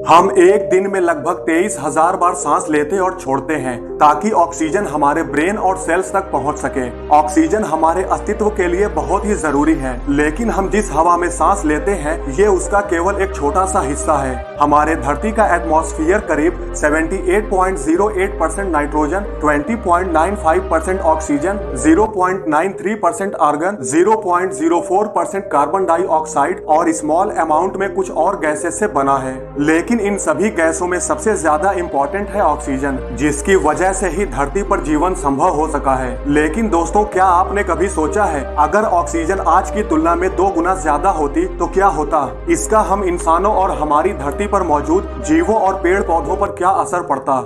हम एक दिन में लगभग 23,000 बार सांस लेते और छोड़ते हैं ताकि ऑक्सीजन हमारे ब्रेन और सेल्स तक पहुंच सके। ऑक्सीजन हमारे अस्तित्व के लिए बहुत ही जरूरी है, लेकिन हम जिस हवा में सांस लेते हैं ये उसका केवल एक छोटा सा हिस्सा है। हमारे धरती का एटमॉस्फेयर करीब 78.08% nitrogen, 20.95% oxygen, 0.93% argon, 0.04% carbon dioxide और स्मॉल अमाउंट में कुछ और गैसेस से बना है। लेकिन इन सभी गैसों में सबसे ज्यादा इम्पोर्टेंट है ऑक्सीजन, जिसकी वजह से ही धरती पर जीवन संभव हो सका है। लेकिन दोस्तों, क्या आपने कभी सोचा है अगर ऑक्सीजन आज की तुलना में 2 गुना ज्यादा होती तो क्या होता? इसका हम इंसानों और हमारी धरती पर मौजूद जीवों और पेड़ पौधों पर क्या असर पड़ता?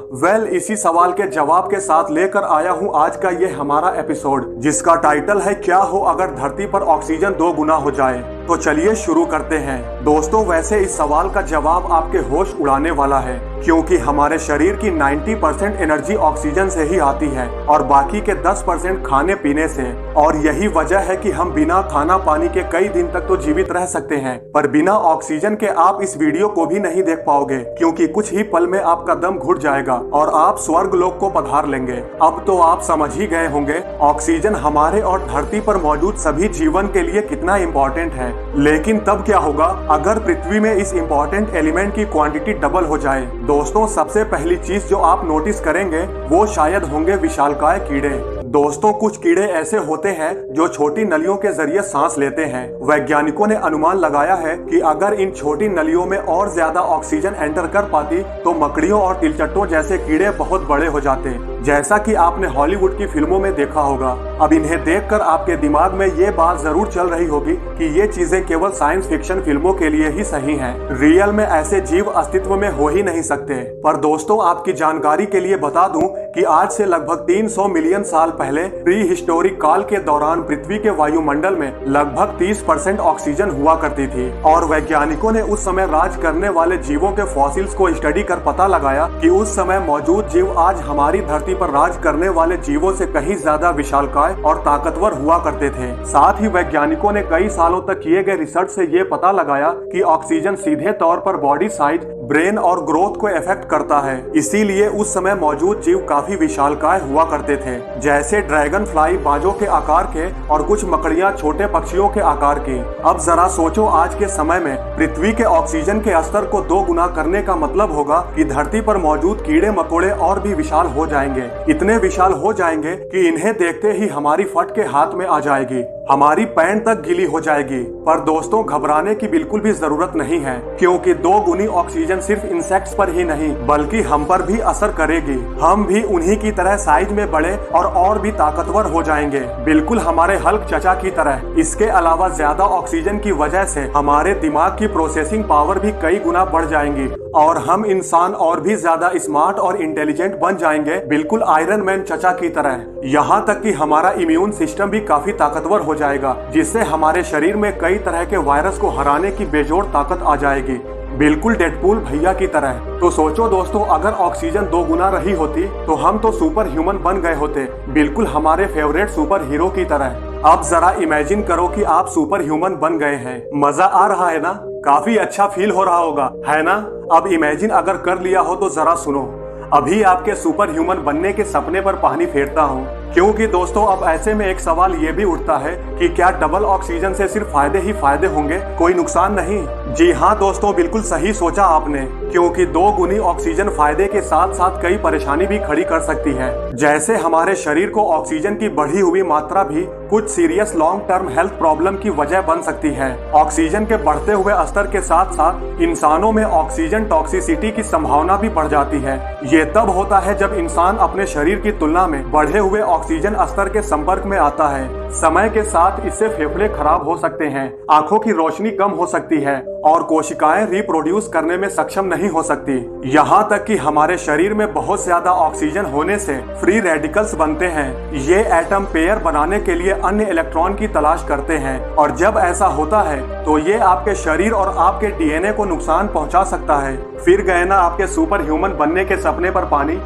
इसी सवाल के जवाब के साथ लेकर आया हूँ आज का ये हमारा एपिसोड, जिसका टाइटल है क्या हो अगर धरती पर ऑक्सीजन 2 गुना हो जाए। तो चलिए शुरू करते हैं। दोस्तों, वैसे इस सवाल का जवाब आपके होश उड़ाने वाला है, क्योंकि हमारे शरीर की 90% एनर्जी ऑक्सीजन से ही आती है और बाकी के 10% खाने पीने से। और यही वजह है कि हम बिना खाना पानी के कई दिन तक तो जीवित रह सकते हैं, पर बिना ऑक्सीजन के आप इस वीडियो को भी नहीं देख पाओगे, क्योंकि कुछ ही पल में आपका दम घुट जाएगा और आप स्वर्ग लोक को पधार लेंगे। अब तो आप समझ ही गए होंगे ऑक्सीजन हमारे और धरती पर मौजूद सभी जीवन के लिए कितना इम्पोर्टेंट है। लेकिन तब क्या होगा अगर पृथ्वी में इस इम्पोर्टेंट एलिमेंट की क्वांटिटी डबल हो जाए? दोस्तों, सबसे पहली चीज जो आप नोटिस करेंगे वो शायद होंगे विशालकाय कीड़े। दोस्तों, कुछ कीड़े ऐसे होते हैं जो छोटी नलियों के जरिए सांस लेते हैं। वैज्ञानिकों ने अनुमान लगाया है कि अगर इन छोटी नलियों में और ज्यादा ऑक्सीजन एंटर कर पाती तो मकड़ियों और तिलचट्टों जैसे कीड़े बहुत बड़े हो जाते, जैसा कि आपने हॉलीवुड की फिल्मों में देखा होगा। अब इन्हें देखकर आपके दिमाग में ये बात जरूर चल रही होगी कि ये चीजें केवल साइंस फिक्शन फिल्मों के लिए ही सही हैं। रियल में ऐसे जीव अस्तित्व में हो ही नहीं सकते। पर दोस्तों, आपकी जानकारी के लिए बता दूं कि आज से लगभग 300 मिलियन साल पहले प्री हिस्टोरिक काल के दौरान पृथ्वी के वायुमंडल में लगभग 30% ऑक्सीजन हुआ करती थी। और वैज्ञानिकों ने उस समय राज करने वाले जीवों के फॉसिल्स को स्टडी कर पता लगाया कि उस समय मौजूद जीव आज हमारी धरती पर राज करने वाले जीवों से कहीं ज्यादा विशालकाय और ताकतवर हुआ करते थे। साथ ही वैज्ञानिकों ने कई सालों तक किए गए रिसर्च से ये पता लगाया कि ऑक्सीजन सीधे तौर पर बॉडी साइज, ब्रेन और ग्रोथ को इफेक्ट करता है। इसीलिए उस समय मौजूद जीव काफी विशालकाय हुआ करते थे, जैसे ड्रैगन फ्लाई बाजों के आकार के और कुछ मकड़ियां छोटे पक्षियों के आकार की। अब जरा सोचो, आज के समय में पृथ्वी के ऑक्सीजन के स्तर को 2 गुना करने का मतलब होगा कि धरती पर मौजूद कीड़े मकोड़े और भी विशाल हो जाएंगे। इतने विशाल हो जाएंगे कि इन्हें देखते ही हमारी फट के हाथ में आ जाएगी, हमारी पैंट तक गीली हो जाएगी। पर दोस्तों, घबराने की बिल्कुल भी जरूरत नहीं है, क्योंकि 2 गुनी ऑक्सीजन सिर्फ इंसेक्ट्स पर ही नहीं बल्कि हम पर भी असर करेगी। हम भी उन्हीं की तरह साइज में बड़े और भी ताकतवर हो जाएंगे, बिल्कुल हमारे हल्क चचा की तरह। इसके अलावा ज्यादा ऑक्सीजन की वजह से हमारे दिमाग की प्रोसेसिंग पावर भी कई गुना बढ़ जाएंगी और हम इंसान और भी ज्यादा स्मार्ट और इंटेलिजेंट बन जाएंगे, बिल्कुल आयरन मैन चचा की तरह। यहाँ तक कि हमारा इम्यून सिस्टम भी काफी ताकतवर हो जाएगा, जिससे हमारे शरीर में कई तरह के वायरस को हराने की बेजोड़ ताकत आ जाएगी, बिल्कुल डेडपूल भैया की तरह। तो सोचो दोस्तों, अगर ऑक्सीजन 2 गुना रही होती तो हम तो सुपर ह्यूमन बन गए होते, बिल्कुल हमारे फेवरेट सुपर हीरो की तरह। अब जरा इमेजिन करो कि आप सुपर ह्यूमन बन गए हैं। मजा आ रहा है ना? काफी अच्छा फील हो रहा होगा, है ना? अब इमेजिन अगर कर लिया हो तो जरा सुनो। अभी आपके सुपर ह्यूमन बनने के सपने पर पानी फेरता हूँ, क्योंकि दोस्तों अब ऐसे में एक सवाल ये भी उठता है कि क्या डबल ऑक्सीजन से सिर्फ फायदे ही फायदे होंगे, कोई नुकसान नहीं? जी हाँ दोस्तों, बिल्कुल सही सोचा आपने, क्योंकि 2 गुनी ऑक्सीजन फायदे के साथ साथ कई परेशानी भी खड़ी कर सकती है। जैसे हमारे शरीर को ऑक्सीजन की बढ़ी हुई मात्रा भी कुछ serious long term health problem की वजह बन सकती है। ऑक्सीजन के बढ़ते हुए स्तर के साथ साथ इंसानों में ऑक्सीजन टॉक्सिसिटी की संभावना भी बढ़ जाती है। ये तब होता है जब इंसान अपने शरीर की तुलना में बढ़े हुए ऑक्सीजन स्तर के संपर्क में आता है। समय के साथ इससे फेफड़े खराब हो सकते हैं, आंखों की रोशनी कम हो सकती है और कोशिकाएं रिप्रोड्यूस करने में सक्षम नहीं हो सकती। यहाँ तक कि हमारे शरीर में बहुत ज्यादा ऑक्सीजन होने से फ्री रेडिकल्स बनते हैं। ये एटम पेयर बनाने के लिए अन्य इलेक्ट्रॉन की तलाश करते हैं और जब ऐसा होता है तो ये आपके शरीर और आपके डीएनए को नुकसान पहुंचा सकता है। फिर गए ना आपके सुपर ह्यूमन बनने के सपने पर पानी।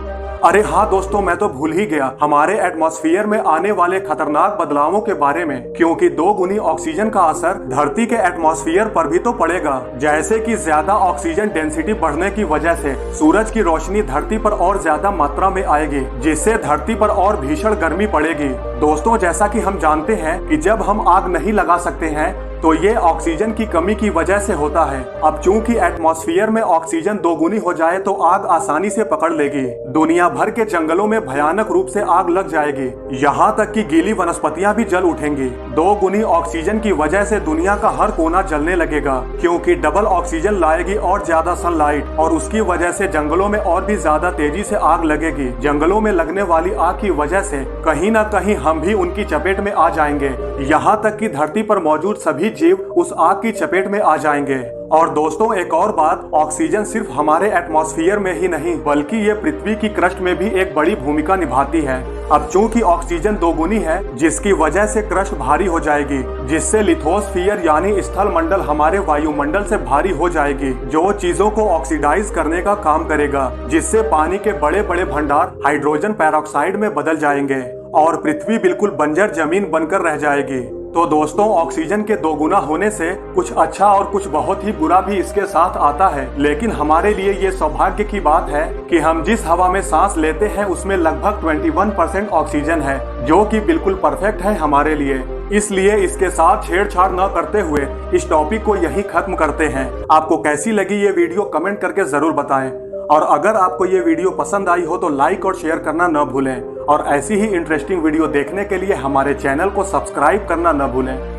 अरे हाँ दोस्तों, मैं तो भूल ही गया हमारे एटमॉस्फेयर में आने वाले खतरनाक बदलावों के बारे में, क्योंकि 2 गुनी ऑक्सीजन का असर धरती के एटमॉस्फेयर पर भी तो पड़ेगा। जैसे कि ज्यादा ऑक्सीजन डेंसिटी बढ़ने की वजह से सूरज की रोशनी धरती पर और ज्यादा मात्रा में आएगी, जिससे धरती पर और भीषण गर्मी पड़ेगी। दोस्तों, जैसा कि हम जानते हैं कि जब हम आग नहीं लगा सकते हैं तो ये ऑक्सीजन की कमी की वजह से होता है। अब चूंकि एटमॉस्फेयर में ऑक्सीजन 2 गुनी हो जाए तो आग आसानी से पकड़ लेगी। दुनिया भर के जंगलों में भयानक रूप से आग लग जाएगी, यहाँ तक कि गीली वनस्पतियां भी जल उठेंगी। 2 गुनी ऑक्सीजन की वजह से दुनिया का हर कोना जलने लगेगा, क्योंकि डबल ऑक्सीजन लाएगी और ज्यादा सनलाइट, और उसकी वजह से जंगलों में और भी ज्यादा तेजी से आग लगेगी। जंगलों में लगने वाली आग की वजह से कहीं न कहीं हम भी उनकी चपेट में आ जाएंगे, यहाँ तक कि धरती पर मौजूद सभी जीव उस आग की चपेट में आ जाएंगे। और दोस्तों, एक और बात, ऑक्सीजन सिर्फ हमारे एटमॉस्फेयर में ही नहीं बल्कि ये पृथ्वी की क्रस्ट में भी एक बड़ी भूमिका निभाती है। अब चूंकि ऑक्सीजन 2 गुनी है, जिसकी वजह से क्रस्ट भारी हो जाएगी, जिससे लिथोस्फीयर यानी स्थल मंडल हमारे वायुमंडल से भारी हो जाएगी, जो चीजों को ऑक्सीडाइज करने का काम करेगा, जिससे पानी के बड़े बड़े भंडार हाइड्रोजन पेरोक्साइड में बदल जाएंगे और पृथ्वी बिल्कुल बंजर जमीन बनकर रह जाएगी। तो दोस्तों, ऑक्सीजन के 2 गुना होने से कुछ अच्छा और कुछ बहुत ही बुरा भी इसके साथ आता है, लेकिन हमारे लिए ये सौभाग्य की बात है कि हम जिस हवा में सांस लेते हैं उसमें लगभग 21% ऑक्सीजन है, जो कि बिल्कुल परफेक्ट है हमारे लिए। इसलिए इसके साथ छेड़छाड़ न करते हुए इस टॉपिक को यहीं खत्म करते हैं। आपको कैसी लगी ये वीडियो कमेंट करके जरूर बताएं, और अगर आपको ये वीडियो पसंद आई हो तो लाइक और शेयर करना न भूलें, और ऐसी ही इंटरेस्टिंग वीडियो देखने के लिए हमारे चैनल को सब्सक्राइब करना न भूलें।